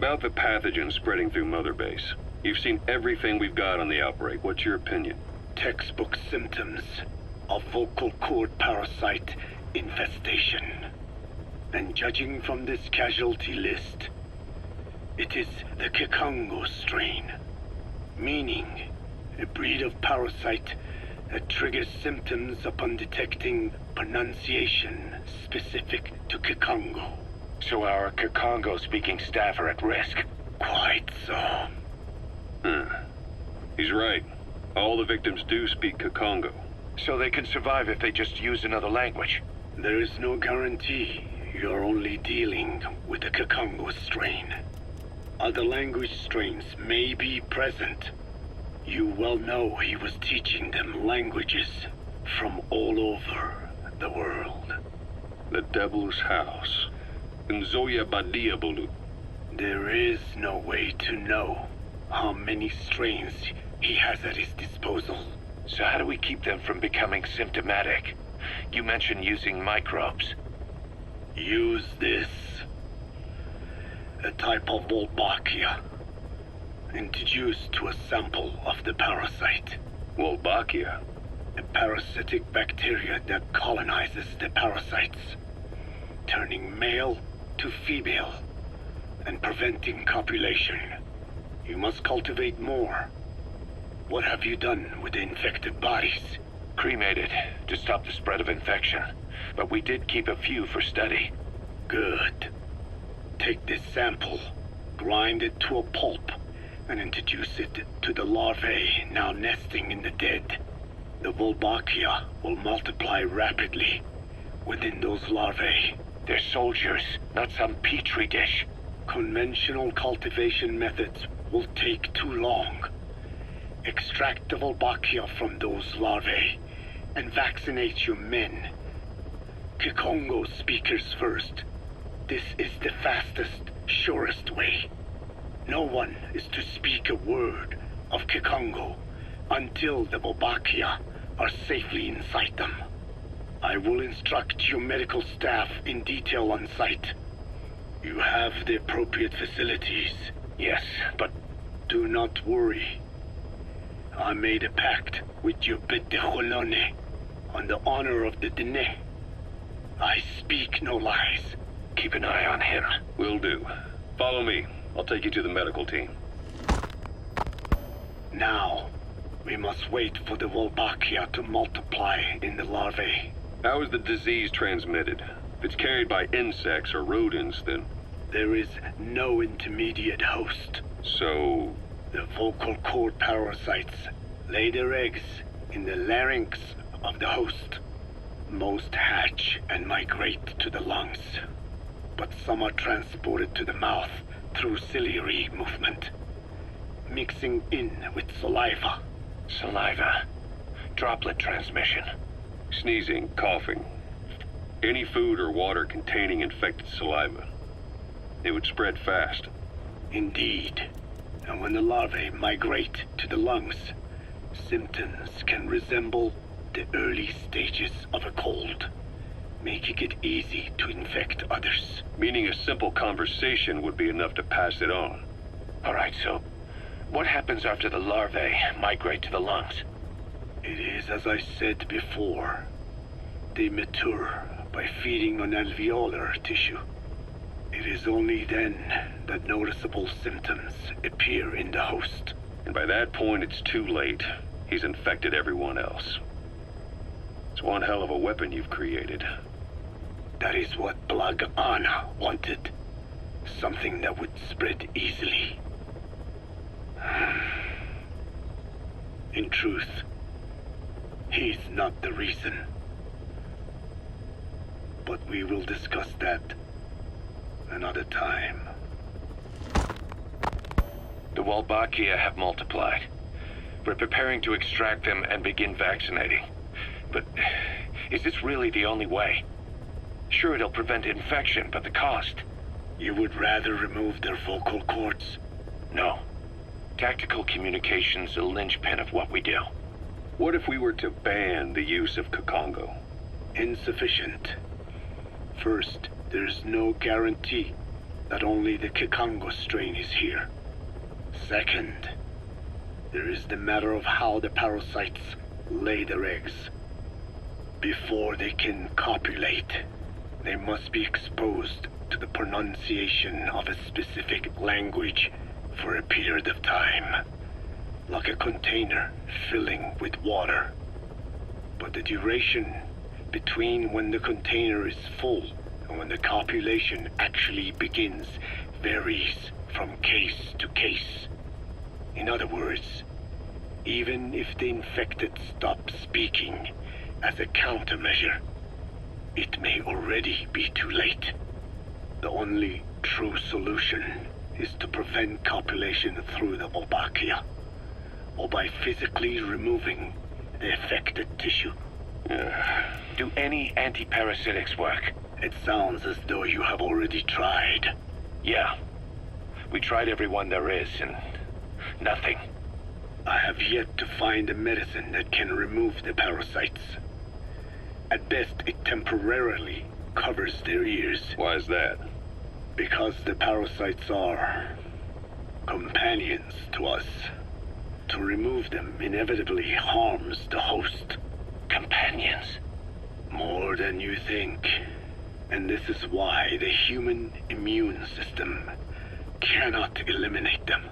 About the pathogen spreading through Mother Base. You've seen everything we've got on the outbreak. What's your opinion? Textbook symptoms of vocal cord parasite infestation. And judging from this casualty list, it is the Kikongo strain, meaning a breed of parasite that triggers symptoms upon detecting pronunciation specific to Kikongo. So our Kikongo-speaking staff are at risk? Quite so. He's right. All the victims do speak Kikongo. So they can survive if they just use another language? There is no guarantee. You're only dealing with the Kikongo strain. Other language strains may be present. You well know he was teaching them languages from all over the world. The Devil's House. Nzoya Badiabulu. There is no way to know how many strains he has at his disposal. So how do we keep them from becoming symptomatic? You mentioned using microbes. Use this. A type of Wolbachia, introduced to a sample of the parasite. Wolbachia? A parasitic bacteria that colonizes the parasites, turning male to female and preventing copulation. You must cultivate more. What have you done with the infected bodies? Cremated to stop the spread of infection, but we did keep a few for study. Good. Take this sample, grind it to a pulp, and introduce it to the larvae now nesting in the dead. The Wolbachia will multiply rapidly within those larvae. They're soldiers, not some petri dish. Conventional cultivation methods will take too long. Extract the Wolbachia from those larvae and vaccinate your men. Kikongo speakers first. This is the fastest, surest way. No one is to speak a word of Kikongo until the Wolbachia are safely inside them. I will instruct your medical staff in detail on site. You have the appropriate facilities. Yes, but do not worry. I made a pact with your bit de Cholone on the honor of the Dene. I speak no lies. Keep an eye on him. Will do. Follow me. I'll take you to the medical team. Now, we must wait for the Wolbachia to multiply in the larvae. How is the disease transmitted? If it's carried by insects or rodents, then... There is no intermediate host. So... The vocal cord parasites lay their eggs in the larynx of the host. Most hatch and migrate to the lungs, but some are transported to the mouth through ciliary movement, mixing in with saliva. Saliva. Droplet transmission. Sneezing, coughing. Any food or water containing infected saliva. It would spread fast. Indeed. And when the larvae migrate to the lungs, symptoms can resemble the early stages of a cold, making it easy to infect others. Meaning a simple conversation would be enough to pass it on. All right, so what happens after the larvae migrate to the lungs? It is as I said before. They mature by feeding on alveolar tissue. It is only then that noticeable symptoms appear in the host. And by that point, it's too late. He's infected everyone else. It's one hell of a weapon you've created. That is what Blag Anna wanted. Something that would spread easily. In truth, he's not the reason. But we will discuss that another time. The Wolbachia have multiplied. We're preparing to extract them and begin vaccinating. But is this really the only way? Sure, it'll prevent infection, but the cost? You would rather remove their vocal cords? No. Tactical communication's a linchpin of what we do. What if we were to ban the use of Kikongo? Insufficient. First, there's no guarantee that only the Kikongo strain is here. Second, there is the matter of how the parasites lay their eggs. Before they can copulate, they must be exposed to the pronunciation of a specific language for a period of time, like a container filling with water. But the duration between when the container is full and when the copulation actually begins varies from case to case. In other words, even if the infected stop speaking as a countermeasure, it may already be too late. The only true solution is to prevent copulation through the Wolbachia, or by physically removing the affected tissue. Do any anti-parasitics work? It sounds as though you have already tried. Yeah. We tried every one there is, and nothing. I have yet to find a medicine that can remove the parasites. At best, it temporarily covers their ears. Why is that? Because the parasites are companions to us. To remove them inevitably harms the host. Companions? More than you think. And this is why the human immune system cannot eliminate them.